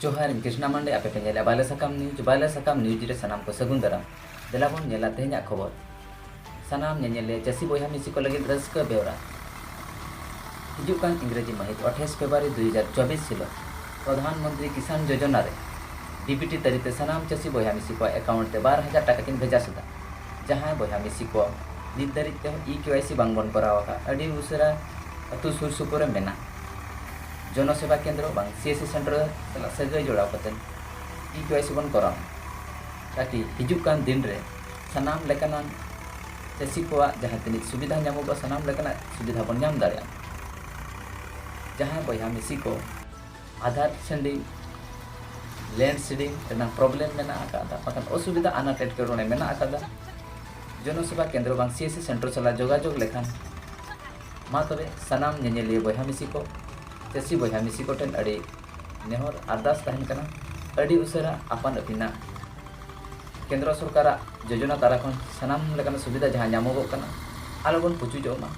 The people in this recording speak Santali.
जोहार कृष्णा मांडे आपे पे नेला बाले सकम न्यूज रे सनाम को सगुन दाराम देलाबन नेला तेहना खबर सनाम नेले चासी बोया मिसी को लगे रस्क बेवरा हिजुकान इंग्रेजी महित 28 फरवरी 2024 हिलो प्रधानमंत्री किसान योजना रे डीबीटी तरीते सनाम चासी बोया मिसी को अकाउंट ते 12,000 टाका किन भेजा सदा जहां बोया मिसी को नित दरिते ई-केवाईसी बांगबन करावा अडी उसरा अतु सुर सुपुर मेना जनसेवा केंद्र बांग सीएससी सेंटर सला सगै जोड़ा कतन ई-केवाईसी बन कराम ताकि हिजुकान दिन रे सनाम लेकानान चासी को जहां तनिक सुविधा ᱧᱟᱢᱚᱜᱼᱟ सनाम लेकाना सुविधा बन ᱧᱟᱢ दाड़िया जहां बोया मिसी को आधार सेंडिंग लैंड सीडिंग रेना प्रॉब्लम मेना आकादा पकन असुविधा अनाट एटकेटोणे मेना आकादा जनसेवा केंद्र बांग सीएससी सेंटर सला जोगाजोग लेखान मा तबे सनाम ᱧᱮᱧᱮᱞᱤᱭᱟᱹ बोया मिसी को चासी बोया मिसी को ठेन अड़ी नेहर अरदास तहन कना अड़ी उसरा अपन अपिना केंद्र सरकार योजना तारा खन सनाम लेकाना सुविधा जहां ᱧᱟᱢᱚᱜᱚᱜ कना आलोबन पुचु जोमा।